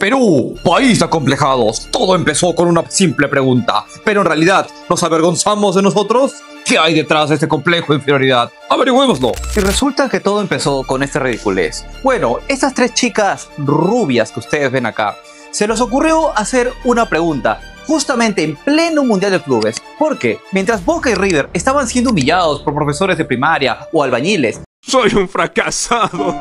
Perú, país de acomplejados. Todo empezó con una simple pregunta, pero en realidad, ¿nos avergonzamos de nosotros? ¿Qué hay detrás de este complejo de inferioridad? Averigüémoslo. Y resulta que todo empezó con esta ridiculez. Bueno, estas tres chicas rubias que ustedes ven acá, se les ocurrió hacer una pregunta justamente en pleno Mundial de Clubes, porque mientras Boca y River estaban siendo humillados por profesores de primaria o albañiles, ¡soy un fracasado!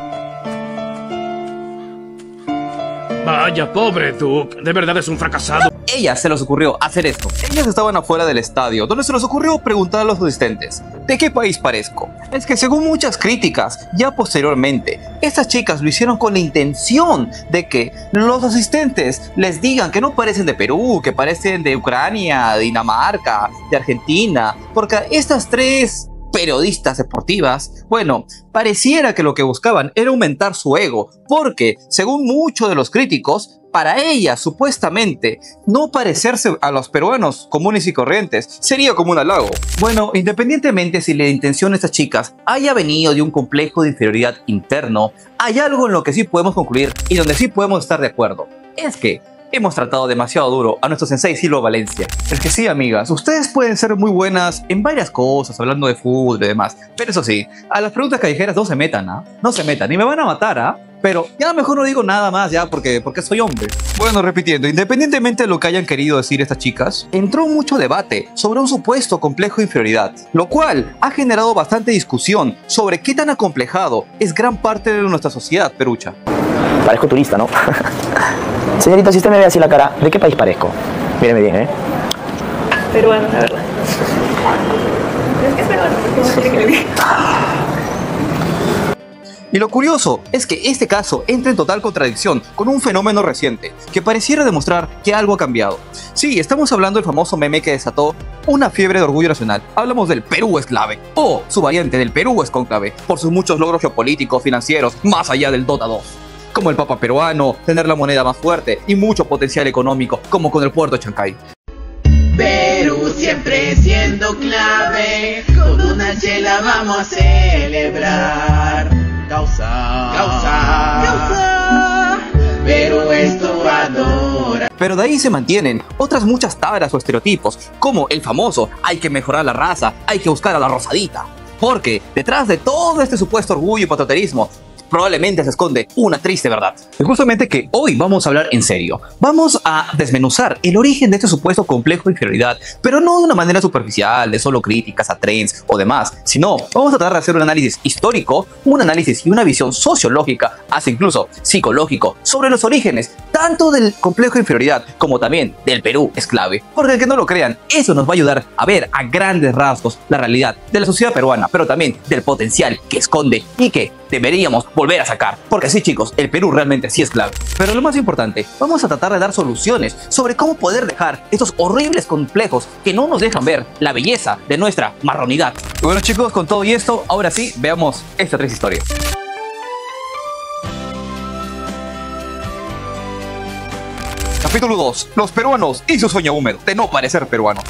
Vaya, pobre Duke, de verdad es un fracasado. Ellas se les ocurrió hacer esto. Ellas estaban afuera del estadio, donde se les ocurrió preguntar a los asistentes: ¿de qué país parezco? Es que según muchas críticas, ya posteriormente, estas chicas lo hicieron con la intención de que los asistentes les digan que no parecen de Perú, que parecen de Ucrania, de Dinamarca, de Argentina, porque estas tres periodistas deportivas, bueno, pareciera que lo que buscaban era aumentar su ego, porque, según muchos de los críticos, para ellas, supuestamente, no parecerse a los peruanos comunes y corrientes sería como un halago. Bueno, independientemente si la intención de estas chicas haya venido de un complejo de inferioridad interno, hay algo en lo que sí podemos concluir y donde sí podemos estar de acuerdo. Es que hemos tratado demasiado duro a nuestro sensei Silvio Valencia. Es que sí, amigas, ustedes pueden ser muy buenas en varias cosas, hablando de fútbol y demás, pero eso sí, a las preguntas callejeras no se metan, ¿ah? No se metan, y me van a matar, ¿ah? Pero ya mejor no digo nada más ya porque soy hombre. Bueno, repitiendo, independientemente de lo que hayan querido decir estas chicas, entró mucho debate sobre un supuesto complejo de inferioridad, lo cual ha generado bastante discusión sobre qué tan acomplejado es gran parte de nuestra sociedad perucha. Parezco turista, ¿no? Señorita, si usted me ve así la cara, ¿de qué país parezco? Míreme bien, ¿eh? Peruano, la verdad. Es que es peruano, porque no quiere que le diga. Y lo curioso es que este caso entra en total contradicción con un fenómeno reciente que pareciera demostrar que algo ha cambiado. Sí, estamos hablando del famoso meme que desató una fiebre de orgullo nacional. Hablamos del Perú es clave, o su variante del Perú es cónclave, por sus muchos logros geopolíticos, financieros, más allá del Dota 2. Como el Papa peruano, tener la moneda más fuerte y mucho potencial económico, como con el puerto de Chancay. Perú siempre siendo clave, con una chela vamos a celebrar. Causa. Perú es tu adora. Pero de ahí se mantienen otras muchas tablas o estereotipos, como el famoso hay que mejorar la raza, hay que buscar a la rosadita. Porque detrás de todo este supuesto orgullo y patrioterismo, probablemente se esconde una triste verdad. Y justamente que hoy vamos a hablar en serio. Vamos a desmenuzar el origen de este supuesto complejo de inferioridad, pero no de una manera superficial, de solo críticas a trends o demás, sino vamos a tratar de hacer un análisis histórico, un análisis y una visión sociológica, hasta incluso psicológico, sobre los orígenes, tanto del complejo de inferioridad como también del Perú es clave. Porque que no lo crean, eso nos va a ayudar a ver a grandes rasgos la realidad de la sociedad peruana, pero también del potencial que esconde y que deberíamos volver a sacar. Porque sí, chicos, el Perú realmente sí es clave. Pero lo más importante, vamos a tratar de dar soluciones sobre cómo poder dejar estos horribles complejos que no nos dejan ver la belleza de nuestra marronidad. Y bueno, chicos, con todo y esto, ahora sí, veamos estas tres historias. Capítulo 2. Los peruanos y su sueño húmedo de no parecer peruano.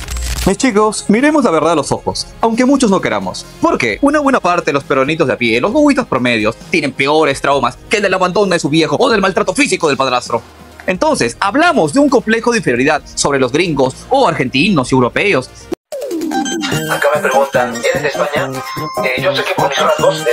Mis chicos, miremos la verdad a los ojos, aunque muchos no queramos. Porque una buena parte de los peruanitos de a pie, los bobitos promedios, tienen peores traumas que el del abandono de su viejo o del maltrato físico del padrastro. Entonces, hablamos de un complejo de inferioridad sobre los gringos o argentinos y europeos. Acá me preguntan, ¿eres de España? Yo sé que por mis rasgos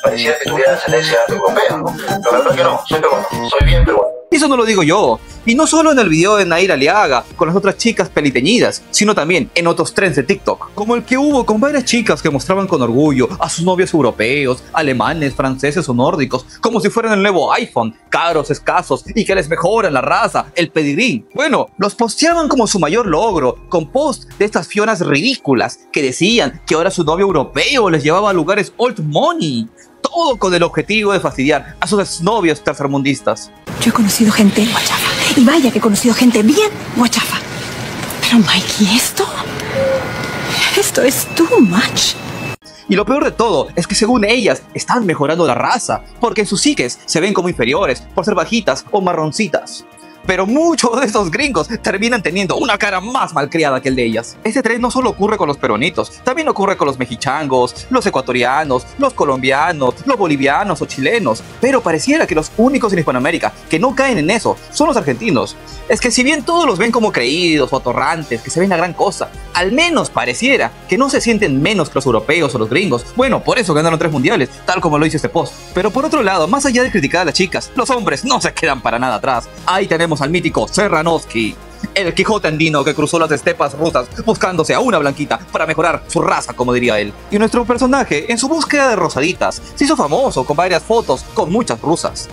pareciera que tuviera ascendencia europea, ¿no? Pero la verdad que no, soy peruano, soy bien peruano. Y eso no lo digo yo, y no solo en el video de Nair Aliaga con las otras chicas peliteñidas, sino también en otros trends de TikTok, como el que hubo con varias chicas que mostraban con orgullo a sus novios europeos, alemanes, franceses o nórdicos, como si fueran el nuevo iPhone, caros, escasos y que les mejoran la raza, el pedigrí. Bueno, los posteaban como su mayor logro, con posts de estas fionas ridículas que decían que ahora su novio europeo les llevaba a lugares old money. Todo con el objetivo de fastidiar a sus exnovios tercermundistas. Yo he conocido gente guachafa, y vaya que he conocido gente bien guachafa. Pero Mike, ¿y esto? Esto es too much. Y lo peor de todo es que según ellas están mejorando la raza, porque en sus psiques se ven como inferiores por ser bajitas o marroncitas. pero muchos de esos gringos terminan teniendo una cara más malcriada que el de ellas. Este tren no solo ocurre con los peruanitos, también ocurre con los mexichangos, los ecuatorianos, los colombianos, los bolivianos o chilenos, pero pareciera que los únicos en Hispanoamérica que no caen en eso son los argentinos. Es que si bien todos los ven como creídos o atorrantes, que se ven la gran cosa, al menos pareciera que no se sienten menos que los europeos o los gringos. Bueno, por eso ganaron 3 mundiales, tal como lo hizo este post. Pero por otro lado, más allá de criticar a las chicas, los hombres no se quedan para nada atrás. Ahí tenemos al mítico Serranovsky, el Quijote andino que cruzó las estepas rusas buscándose a una blanquita para mejorar su raza, como diría él. Y nuestro personaje, en su búsqueda de rosaditas, se hizo famoso con varias fotos con muchas rusas.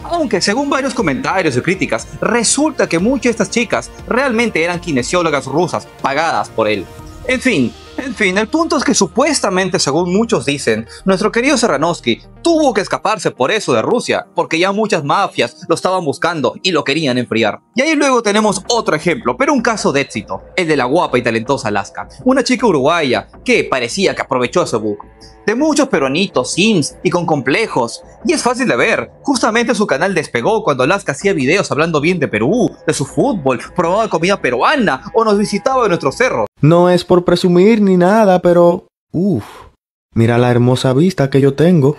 Aunque según varios comentarios y críticas, resulta que muchas de estas chicas realmente eran kinesiólogas rusas pagadas por él. En fin, el punto es que supuestamente, según muchos dicen, nuestro querido Serranovsky tuvo que escaparse por eso de Rusia, porque ya muchas mafias lo estaban buscando y lo querían enfriar. Y ahí luego tenemos otro ejemplo, pero un caso de éxito, el de la guapa y talentosa Alaska, una chica uruguaya que parecía que aprovechó ese bug. De muchos peruanitos, sims y con complejos. Y es fácil de ver, justamente su canal despegó cuando Alaska hacía videos hablando bien de Perú, de su fútbol, probaba comida peruana o nos visitaba en nuestros cerros. No es por presumir ni nada, pero... mira la hermosa vista que yo tengo.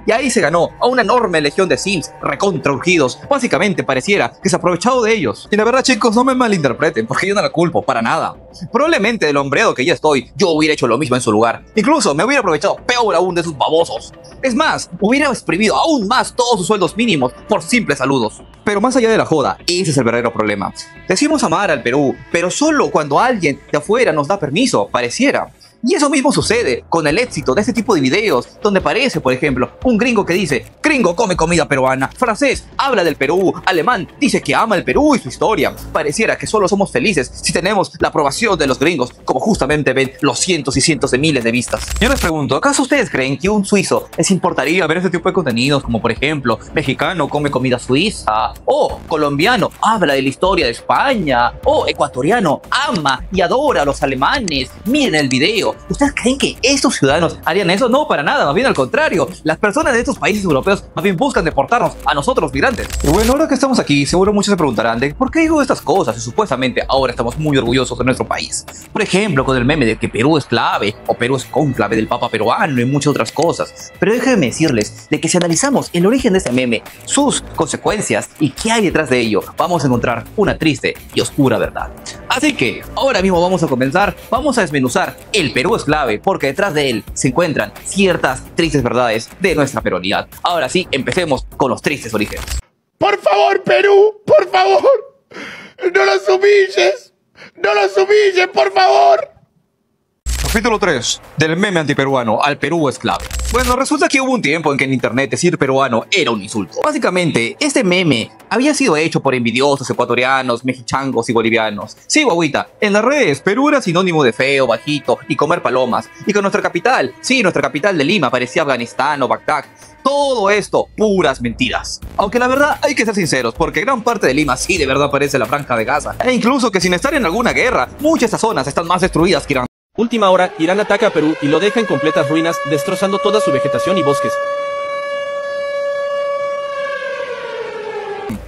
Y ahí se ganó a una enorme legión de sims recontra urgidos. Básicamente pareciera que se ha aprovechado de ellos. Y la verdad, chicos, no me malinterpreten, porque yo no la culpo para nada. Probablemente del hombreado que ya estoy, yo hubiera hecho lo mismo en su lugar. Incluso me hubiera aprovechado peor aún de sus babosos. Es más, hubiera exprimido aún más todos sus sueldos mínimos por simples saludos. Pero más allá de la joda, ese es el verdadero problema. Decimos amar al Perú, pero solo cuando alguien de afuera nos da permiso, pareciera. Y eso mismo sucede con el éxito de este tipo de videos, donde aparece, por ejemplo, un gringo que dice: gringo come comida peruana, francés habla del Perú, alemán dice que ama el Perú y su historia. Pareciera que solo somos felices si tenemos la aprobación de los gringos, como justamente ven los cientos y cientos de miles de vistas. Yo les pregunto, ¿acaso ustedes creen que un suizo les importaría ver este tipo de contenidos, como por ejemplo, mexicano come comida suiza, o colombiano habla de la historia de España, o ecuatoriano ama y adora a los alemanes? Miren el video. ¿Ustedes creen que estos ciudadanos harían eso? No, para nada, más bien al contrario. Las personas de estos países europeos más bien buscan deportarnos a nosotros los migrantes. Y bueno, ahora que estamos aquí, seguro muchos se preguntarán de por qué digo estas cosas y supuestamente ahora estamos muy orgullosos de nuestro país. Por ejemplo, con el meme de que Perú es clave o Perú es cónclave del Papa peruano y muchas otras cosas. Pero déjenme decirles de que si analizamos el origen de este meme, sus consecuencias y qué hay detrás de ello, vamos a encontrar una triste y oscura verdad. Así que ahora mismo vamos a comenzar, vamos a desmenuzar el Perú es clave, porque detrás de él se encuentran ciertas tristes verdades de nuestra peruanidad. Ahora sí, empecemos con los tristes orígenes. Por favor, Perú, por favor, no los humilles, por favor. Capítulo 3. Del meme antiperuano al Perú es clave. Bueno, resulta que hubo un tiempo en que en internet decir peruano era un insulto. Básicamente, este meme había sido hecho por envidiosos ecuatorianos, mexichangos y bolivianos. Sí, guaguita, en las redes Perú era sinónimo de feo, bajito y comer palomas. Y con nuestra capital, sí, nuestra capital de Lima parecía Afganistán o Bagdad. Todo esto, puras mentiras. Aunque la verdad hay que ser sinceros, porque gran parte de Lima sí de verdad parece la Franja de Gaza. E incluso que sin estar en alguna guerra, muchas de estas zonas están más destruidas que Irán. Última hora, Irán ataca a Perú y lo deja en completas ruinas, destrozando toda su vegetación y bosques.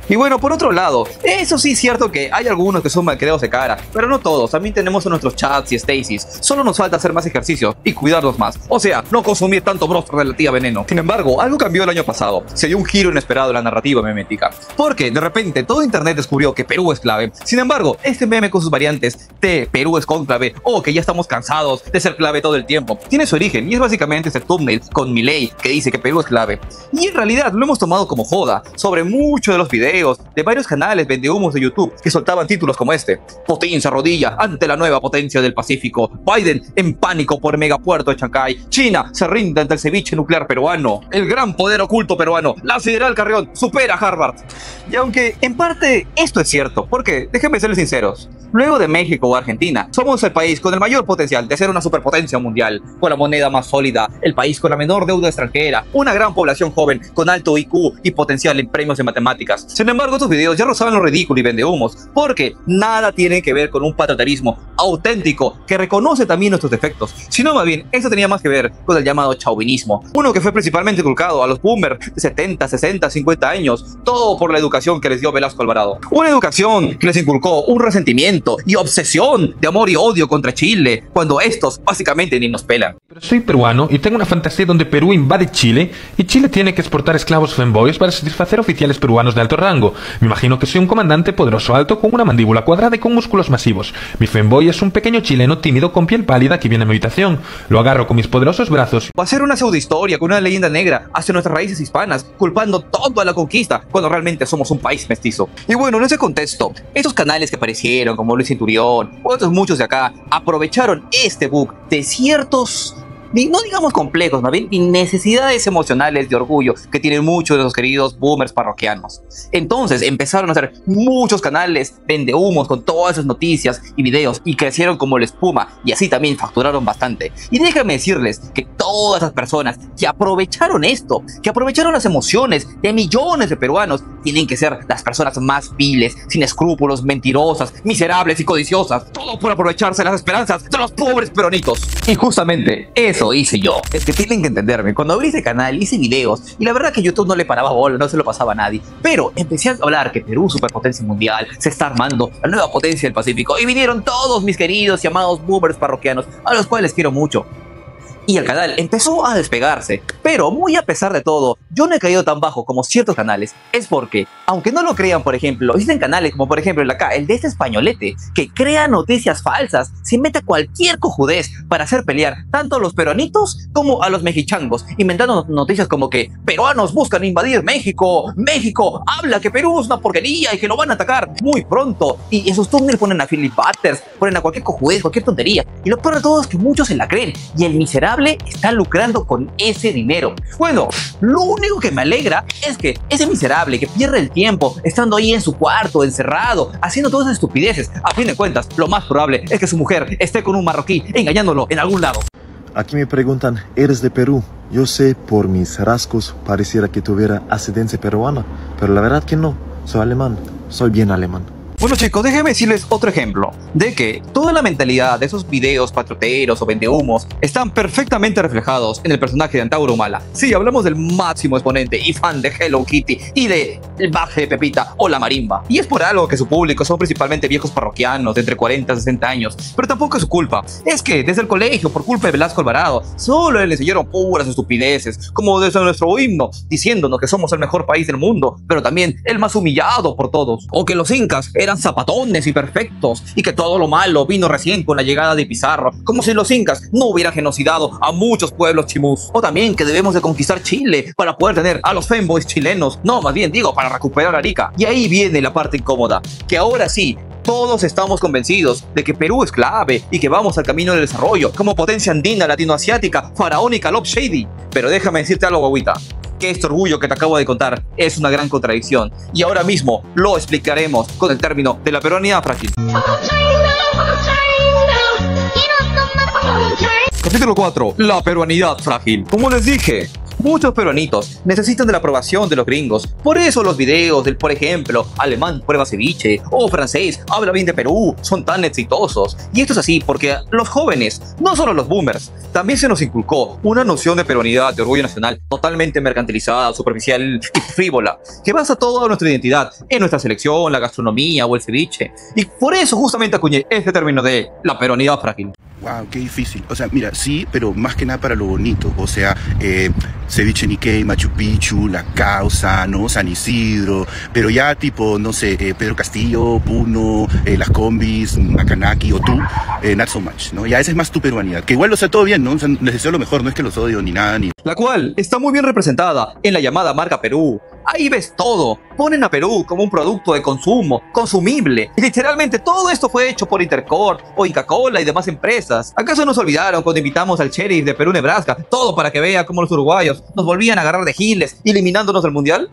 Y bueno, por otro lado, eso sí es cierto que hay algunos que son malcriados de cara, pero no todos. También tenemos a nuestros chats y Stacy's. Solo nos falta hacer más ejercicio y cuidarnos más. O sea, no consumir tanto brostro de la tía Veneno. Sin embargo, algo cambió el año pasado. Se dio un giro inesperado en la narrativa memética. Porque de repente todo internet descubrió que Perú es clave. Sin embargo, este meme con sus variantes de Perú es cónclave o que ya estamos cansados de ser clave todo el tiempo, tiene su origen y es básicamente este thumbnail con Milei que dice que Perú es clave. Y en realidad lo hemos tomado como joda sobre muchos de los videos de varios canales vendehumos de YouTube que soltaban títulos como este: Putin se arrodilla ante la nueva potencia del Pacífico, Biden en pánico por el megapuerto de Chancay, China se rinde ante el ceviche nuclear peruano, el gran poder oculto peruano, la Sideral Carrión supera a Harvard. Y aunque en parte esto es cierto, porque déjenme serles sinceros, luego de México o Argentina, somos el país con el mayor potencial de ser una superpotencia mundial, con la moneda más sólida, el país con la menor deuda extranjera, una gran población joven con alto IQ y potencial en premios de matemáticas. Sin embargo, estos videos ya rozaban lo ridículo y vendehumos, porque nada tiene que ver con un patriotismo auténtico que reconoce también nuestros defectos, sino más bien, esto tenía más que ver con el llamado chauvinismo, uno que fue principalmente inculcado a los boomers de 70, 60, 50 años, todo por la educación que les dio Velasco Alvarado. Una educación que les inculcó un resentimiento y obsesión de amor y odio contra Chile, cuando estos básicamente ni nos pelan. Pero soy peruano y tengo una fantasía donde Perú invade Chile y Chile tiene que exportar esclavos femboys para satisfacer oficiales peruanos de alto rango. Me imagino que soy un comandante poderoso alto con una mandíbula cuadrada y con músculos masivos. Mi femboy es un pequeño chileno tímido con piel pálida que viene a mi habitación. Lo agarro con mis poderosos brazos. O hacer una pseudohistoria con una leyenda negra hacia nuestras raíces hispanas, culpando todo a la conquista, cuando realmente somos un país mestizo. Y bueno, en ese contexto, estos canales que aparecieron, como Luis Centurión, o otros muchos de acá, aprovecharon este bug de ciertos, no digamos complejos, más bien necesidades emocionales de orgullo que tienen muchos de los queridos boomers parroquianos. Entonces empezaron a hacer muchos canales vendehumos con todas esas noticias y videos y crecieron como la espuma y así también facturaron bastante. Y déjenme decirles que todas esas personas que aprovecharon esto, que aprovecharon las emociones de millones de peruanos, tienen que ser las personas más viles, sin escrúpulos, mentirosas, miserables y codiciosas, todo por aprovecharse las esperanzas de los pobres peronitos. Y justamente eso hice yo. Es que tienen que entenderme, cuando abrí ese canal hice videos y la verdad que YouTube no le paraba bola, no se lo pasaba a nadie, pero empecé a hablar que Perú, superpotencia mundial, se está armando la nueva potencia del Pacífico y vinieron todos mis queridos y amados boomers parroquianos, a los cuales quiero mucho. Y el canal empezó a despegarse, pero muy a pesar de todo, yo no he caído tan bajo como ciertos canales. Es porque, aunque no lo crean, por ejemplo, existen canales como por ejemplo el de este españolete, que crea noticias falsas, se mete cualquier cojudez para hacer pelear tanto a los peruanitos como a los mexichangos, inventando noticias como que peruanos buscan invadir México, México habla que Perú es una porquería y que lo van a atacar muy pronto, y esos thumbnails ponen a Philip Butters, ponen a cualquier cojudez, cualquier tontería, y lo peor de todo es que muchos se la creen, y el miserable está lucrando con ese dinero. Bueno, lo único que me alegra es que ese miserable que pierde el tiempo estando ahí en su cuarto, encerrado, haciendo todas esas estupideces, a fin de cuentas, lo más probable es que su mujer esté con un marroquí engañándolo en algún lado. Aquí me preguntan, ¿eres de Perú? Yo sé, por mis rasgos pareciera que tuviera ascendencia peruana, pero la verdad que no, soy alemán, soy bien alemán. Bueno chicos, déjenme decirles otro ejemplo de que toda la mentalidad de esos videos patrioteros o vendehumos están perfectamente reflejados en el personaje de Antauro Humala. Sí, hablamos del máximo exponente y fan de Hello Kitty y de el baje de Pepita o la marimba. Y es por algo que su público son principalmente viejos parroquianos de entre 40 y 60 años, pero tampoco es su culpa. Es que desde el colegio, por culpa de Velasco Alvarado, solo le enseñaron puras estupideces, como desde nuestro himno, diciéndonos que somos el mejor país del mundo, pero también el más humillado por todos. O que los incas eran zapatones y perfectos y que todo lo malo vino recién con la llegada de Pizarro, como si los incas no hubieran genocidado a muchos pueblos chimús. O también que debemos de conquistar Chile para poder tener a los femboys chilenos, no, más bien digo, para recuperar Arica. Y ahí viene la parte incómoda, que ahora sí todos estamos convencidos de que Perú es clave y que vamos al camino del desarrollo como potencia andina, latinoasiática, faraónica, Love Shady. Pero déjame decirte algo, guaguita, que este orgullo que te acabo de contar es una gran contradicción, y ahora mismo lo explicaremos con el término de la peruanidad frágil. Capítulo 4. La peruanidad frágil. Como les dije, muchos peruanitos necesitan de la aprobación de los gringos. Por eso los videos del, por ejemplo, alemán prueba ceviche o francés habla bien de Perú son tan exitosos. Y esto es así porque los jóvenes, no solo los boomers, también se nos inculcó una noción de peruanidad, de orgullo nacional, totalmente mercantilizada, superficial y frívola, que basa toda nuestra identidad en nuestra selección, la gastronomía o el ceviche. Y por eso justamente acuñé este término de la peruanidad frágil. Wow, qué difícil. O sea, mira, sí, pero más que nada para lo bonito. O sea, ceviche Nikkei, Machu Picchu, La Causa, ¿no? San Isidro. Pero ya tipo, no sé, Pedro Castillo, Puno, las combis, Macanaki o tú, not so much, ¿no? Ya esa es más tu peruanidad. Que igual, o sea, todo bien, ¿no? O sea, les deseo lo mejor, no es que los odio ni nada, ni... La cual está muy bien representada en la llamada marca Perú. Ahí ves todo. Ponen a Perú como un producto de consumo, consumible. Y literalmente todo esto fue hecho por Intercorp o Inca Kola y demás empresas. ¿Acaso nos olvidaron cuando invitamos al sheriff de Perú, Nebraska? Todo para que vea cómo los uruguayos nos volvían a agarrar de giles, eliminándonos del mundial.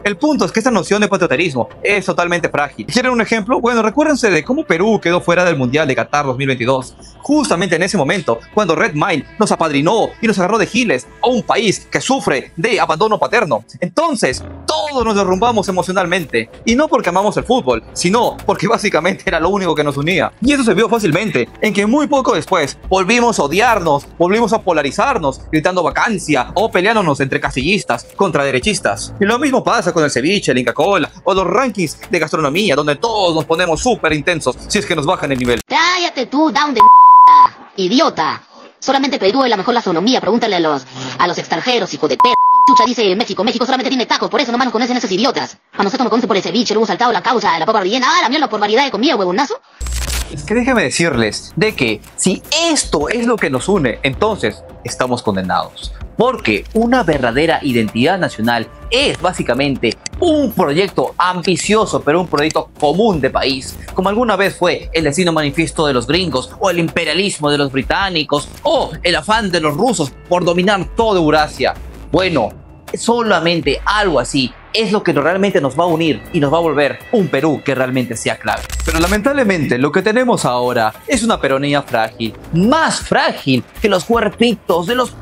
El punto es que esta noción de patrioterismo es totalmente frágil. ¿Quieren un ejemplo? Bueno, recuérdense de cómo Perú quedó fuera del Mundial de Qatar 2022. Justamente en ese momento, cuando Red Mind nos apadrinó y nos agarró de giles a un país que sufre de abandono paterno. Entonces, todos nos derrumbamos emocionalmente. Y no porque amamos el fútbol, sino porque básicamente era lo único que nos unía. Y eso se vio fácilmente en que muy poco después volvimos a odiarnos, volvimos a polarizarnos, gritando vacancia o peleándonos entre casillistas contra derechistas. Y lo mismo pasa con el ceviche, el Inca Kola o los rankings de gastronomía, donde todos nos ponemos súper intensos si es que nos bajan el nivel. Cállate tú, down de mierda, idiota. Solamente Perú es la mejor gastronomía, pregúntale a los extranjeros, hijo de perra. Chucha dice México solamente tiene tacos, por eso nomás nos conocen esos idiotas. A nosotros nos conocen por el ceviche, luego saltado, la causa, la papa rellena, la mierda por variedad de comida, huevonazo. Es que déjeme decirles de que si esto es lo que nos une, entonces estamos condenados. Porque una verdadera identidad nacional es básicamente un proyecto ambicioso, pero un proyecto común de país, como alguna vez fue el destino manifiesto de los gringos, o el imperialismo de los británicos, o el afán de los rusos por dominar toda Eurasia. Bueno, solamente algo así es lo que realmente nos va a unir y nos va a volver un Perú que realmente sea clave. Pero lamentablemente lo que tenemos ahora es una peronía frágil, más frágil que los cuerpitos de los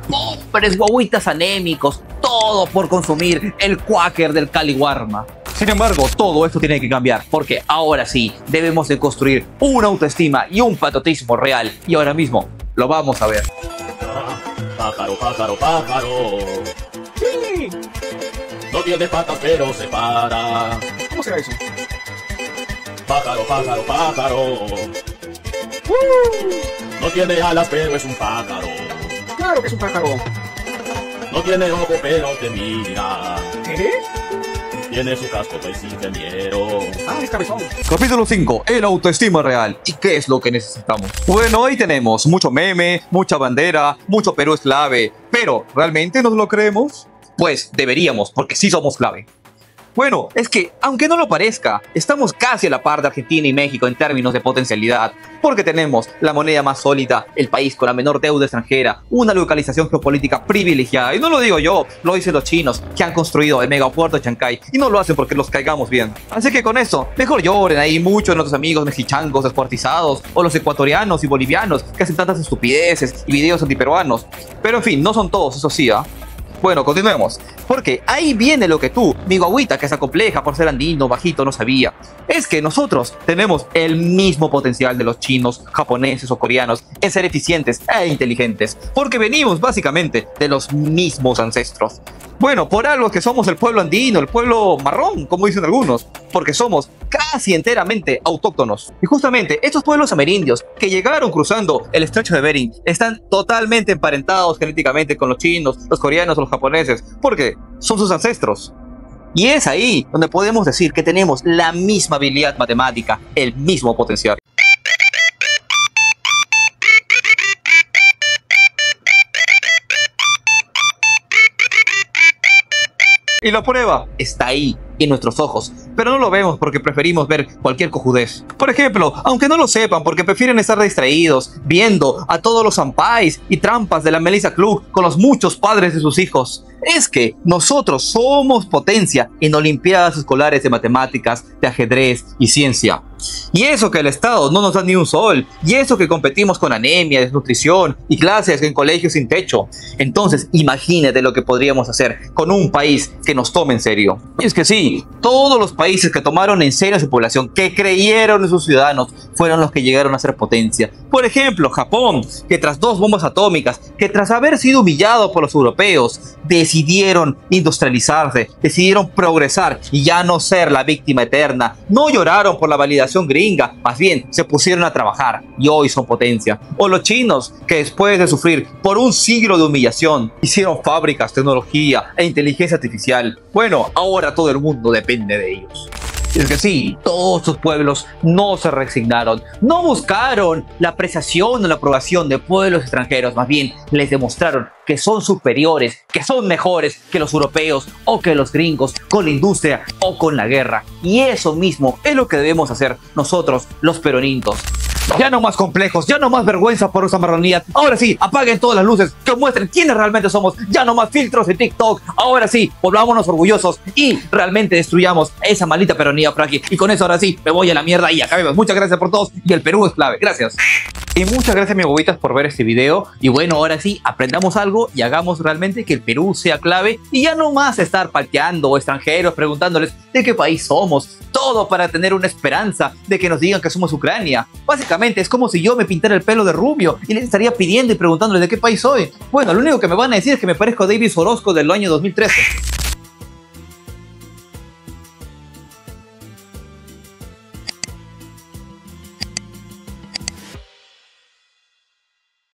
pobres guaguitas anémicos, todo por consumir el cuáquer del Caliwarma. Sin embargo, todo esto tiene que cambiar, porque ahora sí debemos de construir una autoestima y un patriotismo real, y ahora mismo lo vamos a ver. Pájaro, pájaro, pájaro. Sí. No tiene patas pero se para. ¿Cómo será eso? Pájaro, pájaro, pájaro. No tiene alas pero es un pájaro. Claro que es un pájaro. No tiene ojo pero te mira. ¿Qué? Tiene su casco pues ingeniero. Ah, es cabezón. Capítulo 5, el autoestima real. ¿Y qué es lo que necesitamos? Bueno, ahí tenemos mucho meme, mucha bandera, mucho Perú es clave. Pero, ¿realmente nos lo creemos? Pues deberíamos, porque sí somos clave. Bueno, es que, aunque no lo parezca, estamos casi a la par de Argentina y México en términos de potencialidad, porque tenemos la moneda más sólida, el país con la menor deuda extranjera, una localización geopolítica privilegiada, y no lo digo yo, lo dicen los chinos, que han construido el megapuerto de Chancay, y no lo hacen porque los caigamos bien. Así que con eso, mejor lloren ahí muchos de nuestros amigos mexichancos descuartizados, o los ecuatorianos y bolivianos que hacen tantas estupideces y videos antiperuanos. Pero en fin, no son todos, eso sí, ¿ah? Bueno, continuemos, porque ahí viene lo que tú, mi guagüita que se acompleja por ser andino, bajito, no sabía. Es que nosotros tenemos el mismo potencial de los chinos, japoneses o coreanos en ser eficientes e inteligentes, porque venimos básicamente de los mismos ancestros. Bueno, por algo que somos el pueblo andino, el pueblo marrón, como dicen algunos, porque somos casi enteramente autóctonos. Y justamente estos pueblos amerindios que llegaron cruzando el estrecho de Bering están totalmente emparentados genéticamente con los chinos, los coreanos o los japoneses, porque son sus ancestros. Y es ahí donde podemos decir que tenemos la misma habilidad matemática, el mismo potencial. Y la prueba está ahí, en nuestros ojos, pero no lo vemos porque preferimos ver cualquier cojudez. Por ejemplo, aunque no lo sepan porque prefieren estar distraídos viendo a todos los zampais y trampas de la Melissa Klug con los muchos padres de sus hijos, es que nosotros somos potencia en olimpiadas escolares de matemáticas, de ajedrez y ciencia. Y eso que el Estado no nos da ni un sol, y eso que competimos con anemia, desnutrición y clases en colegios sin techo. Entonces imagínate lo que podríamos hacer con un país que nos tome en serio. Y es que sí, todos los países que tomaron en serio a su población, que creyeron en sus ciudadanos, fueron los que llegaron a ser potencia. Por ejemplo, Japón, que tras 2 bombas atómicas, que tras haber sido humillado por los europeos, decidieron industrializarse, decidieron progresar y ya no ser la víctima eterna. No lloraron por la validación gringa, más bien se pusieron a trabajar y hoy son potencia. O los chinos, que después de sufrir por un siglo de humillación, hicieron fábricas, tecnología e inteligencia artificial. Bueno, ahora todo el mundo depende de ellos. Y es que sí, todos estos pueblos no se resignaron, no buscaron la apreciación o la aprobación de pueblos extranjeros, más bien les demostraron que son superiores, que son mejores que los europeos o que los gringos con la industria o con la guerra. Y eso mismo es lo que debemos hacer nosotros, los peronitos. Ya no más complejos, ya no más vergüenza por nuestra marronía. Ahora sí, apaguen todas las luces, que muestren quiénes realmente somos. Ya no más filtros de TikTok. Ahora sí, volvámonos orgullosos y realmente destruyamos esa maldita peronía frágil. Y con eso ahora sí, me voy a la mierda y acabemos. Muchas gracias por todos y el Perú es clave. Gracias. Y muchas gracias, mi bobitas, por ver este video. Y bueno, ahora sí, aprendamos algo algo y hagamos realmente que el Perú sea clave y ya no más estar palteando o extranjeros preguntándoles de qué país somos, todo para tener una esperanza de que nos digan que somos Ucrania. Básicamente es como si yo me pintara el pelo de rubio y les estaría pidiendo y preguntándoles de qué país soy. Bueno, lo único que me van a decir es que me parezco a David Orozco del año 2013.